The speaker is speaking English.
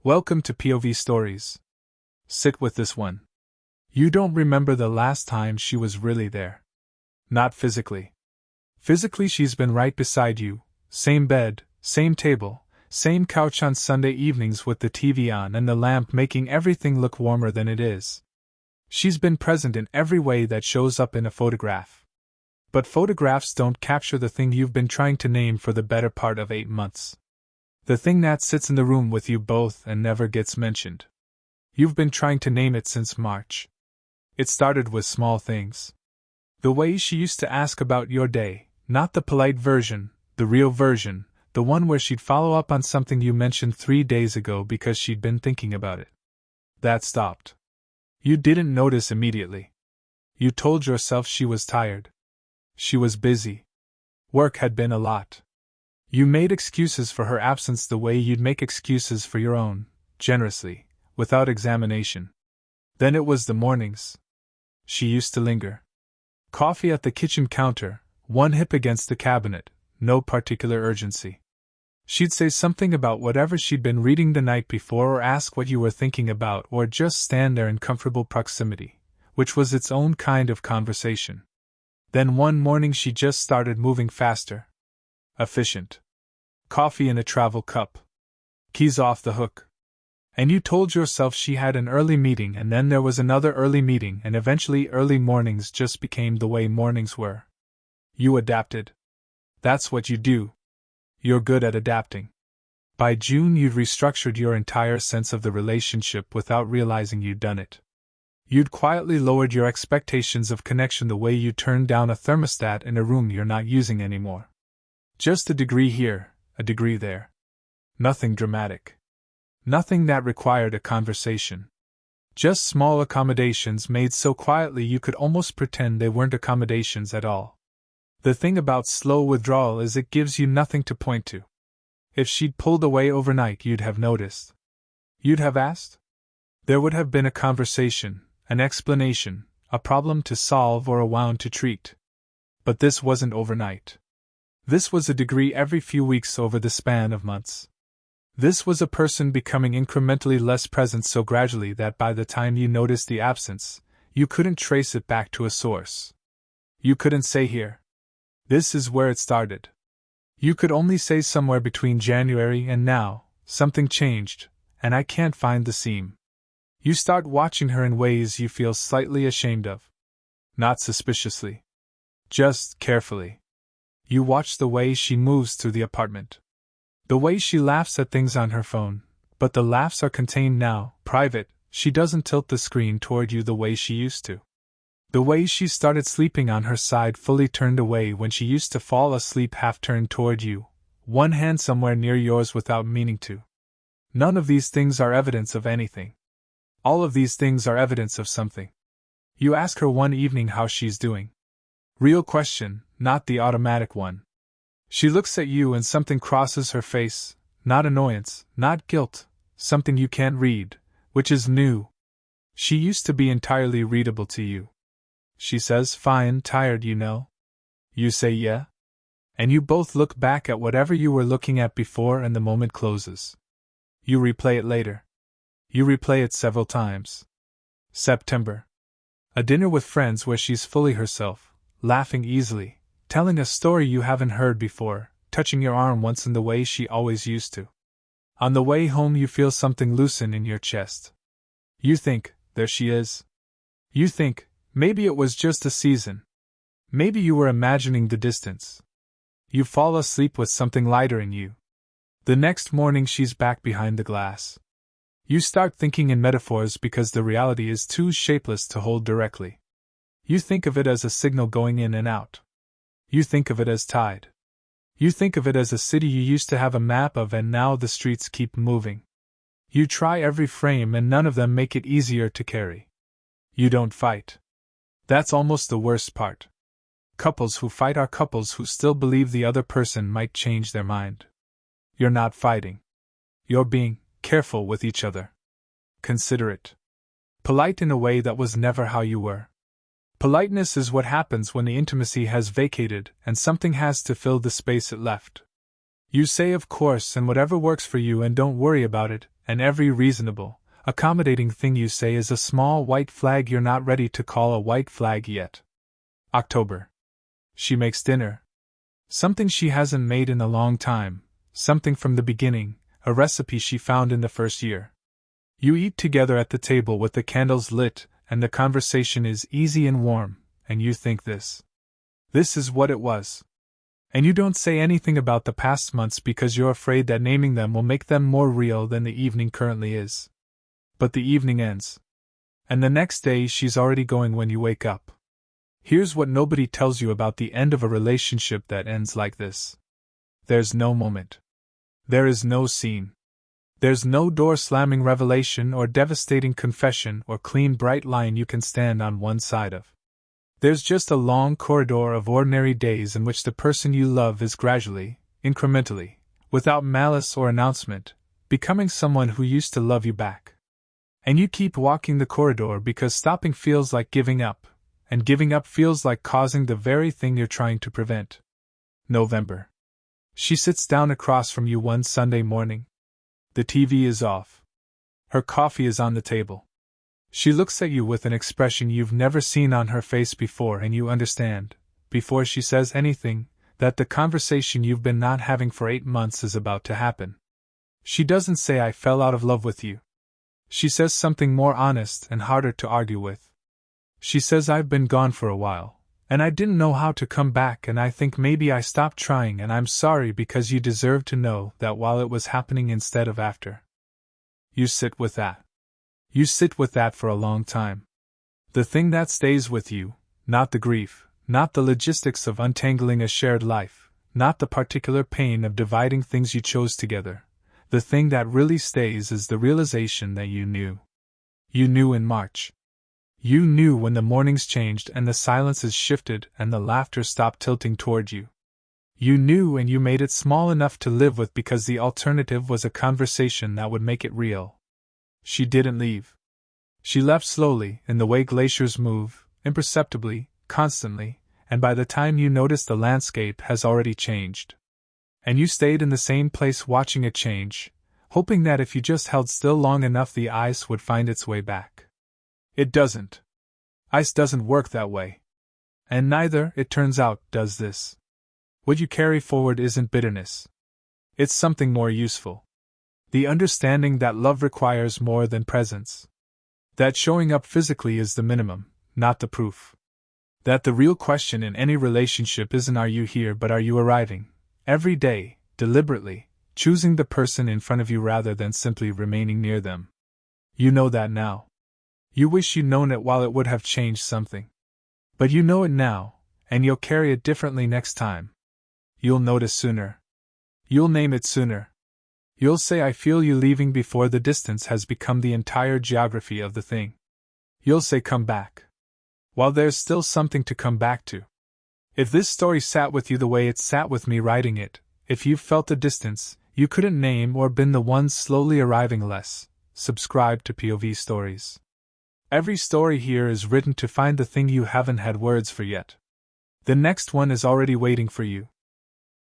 Welcome to POV Stories. Sit with this one. You don't remember the last time she was really there. Not physically. Physically, she's been right beside you, same bed, same table, same couch on Sunday evenings with the TV on and the lamp making everything look warmer than it is. She's been present in every way that shows up in a photograph. But photographs don't capture the thing you've been trying to name for the better part of 8 months. The thing that sits in the room with you both and never gets mentioned. You've been trying to name it since March. It started with small things. The way she used to ask about your day, not the polite version, the real version, the one where she'd follow up on something you mentioned 3 days ago because she'd been thinking about it. That stopped. You didn't notice immediately. You told yourself she was tired. She was busy. Work had been a lot. You made excuses for her absence the way you'd make excuses for your own, generously, without examination. Then it was the mornings. She used to linger. Coffee at the kitchen counter, one hip against the cabinet, no particular urgency. She'd say something about whatever she'd been reading the night before or ask what you were thinking about or just stand there in comfortable proximity, which was its own kind of conversation. Then one morning she just started moving faster. Efficient. Coffee in a travel cup. Keys off the hook. And you told yourself she had an early meeting and then there was another early meeting and eventually early mornings just became the way mornings were. You adapted. That's what you do. You're good at adapting. By June you'd restructured your entire sense of the relationship without realizing you'd done it. You'd quietly lowered your expectations of connection the way you turned down a thermostat in a room you're not using anymore. Just a degree here, a degree there. Nothing dramatic. Nothing that required a conversation. Just small accommodations made so quietly you could almost pretend they weren't accommodations at all. The thing about slow withdrawal is it gives you nothing to point to. If she'd pulled away overnight, you'd have noticed. You'd have asked? There would have been a conversation, an explanation, a problem to solve or a wound to treat. But this wasn't overnight. This was a degree every few weeks over the span of months. This was a person becoming incrementally less present so gradually that by the time you noticed the absence, you couldn't trace it back to a source. You couldn't say here. This is where it started. You could only say somewhere between January and now, something changed, and I can't find the seam. You start watching her in ways you feel slightly ashamed of. Not suspiciously. Just carefully. You watch the way she moves through the apartment. The way she laughs at things on her phone, but the laughs are contained now, private. She doesn't tilt the screen toward you the way she used to. The way she started sleeping on her side fully turned away when she used to fall asleep half turned toward you, one hand somewhere near yours without meaning to. None of these things are evidence of anything. All of these things are evidence of something. You ask her one evening how she's doing. Real question, not the automatic one. She looks at you and something crosses her face, not annoyance, not guilt, something you can't read, which is new. She used to be entirely readable to you. She says, "Fine, tired, you know." You say, "Yeah." And you both look back at whatever you were looking at before and the moment closes. You replay it later. You replay it several times. September. A dinner with friends where she's fully herself, laughing easily, telling a story you haven't heard before, touching your arm once in the way she always used to. On the way home you feel something loosen in your chest. You think, there she is. You think, maybe it was just a season. Maybe you were imagining the distance. You fall asleep with something lighter in you. The next morning she's back behind the glass. You start thinking in metaphors because the reality is too shapeless to hold directly. You think of it as a signal going in and out. You think of it as tide. You think of it as a city you used to have a map of and now the streets keep moving. You try every frame and none of them make it easier to carry. You don't fight. That's almost the worst part. Couples who fight are couples who still believe the other person might change their mind. You're not fighting. You're being careful with each other. Considerate. Polite in a way that was never how you were. Politeness is what happens when the intimacy has vacated and something has to fill the space it left. You say of course and whatever works for you and don't worry about it, and every reasonable, accommodating thing you say is a small white flag you're not ready to call a white flag yet. October. She makes dinner. Something she hasn't made in a long time, something from the beginning, a recipe she found in the first year. You eat together at the table with the candles lit, and the conversation is easy and warm, and you think this is what it was. And you don't say anything about the past months because you're afraid that naming them will make them more real than the evening currently is. But the evening ends. And the next day she's already going when you wake up. Here's what nobody tells you about the end of a relationship that ends like this. There's no moment. There is no scene. There's no door-slamming revelation or devastating confession or clean bright line you can stand on one side of. There's just a long corridor of ordinary days in which the person you love is gradually, incrementally, without malice or announcement, becoming someone who used to love you back. And you keep walking the corridor because stopping feels like giving up, and giving up feels like causing the very thing you're trying to prevent. November. She sits down across from you one Sunday morning. The TV is off. Her coffee is on the table. She looks at you with an expression you've never seen on her face before, and you understand, before she says anything, that the conversation you've been not having for 8 months is about to happen. She doesn't say "I fell out of love with you." She says something more honest and harder to argue with. She says "I've been gone for a while, and I didn't know how to come back, and I think maybe I stopped trying, and I'm sorry because you deserve to know that while it was happening instead of after." You sit with that. You sit with that for a long time. The thing that stays with you, not the grief, not the logistics of untangling a shared life, not the particular pain of dividing things you chose together. The thing that really stays is the realization that you knew. You knew in March. You knew when the mornings changed and the silences shifted and the laughter stopped tilting toward you. You knew, and you made it small enough to live with because the alternative was a conversation that would make it real. She didn't leave. She left slowly, in the way glaciers move, imperceptibly, constantly, and by the time you notice the landscape has already changed. And you stayed in the same place watching it change, hoping that if you just held still long enough the ice would find its way back. It doesn't. Ice doesn't work that way. And neither, it turns out, does this. What you carry forward isn't bitterness. It's something more useful. The understanding that love requires more than presence. That showing up physically is the minimum, not the proof. That the real question in any relationship isn't "Are you here?" but "Are you arriving?" Every day, deliberately, choosing the person in front of you rather than simply remaining near them. You know that now. You wish you'd known it while it would have changed something. But you know it now, and you'll carry it differently next time. You'll notice sooner. You'll name it sooner. You'll say "I feel you leaving" before the distance has become the entire geography of the thing. You'll say "come back." While there's still something to come back to. If this story sat with you the way it sat with me writing it, if you've felt the distance you couldn't name or been the ones slowly arriving less, subscribe to POV Stories. Every story here is written to find the thing you haven't had words for yet. The next one is already waiting for you.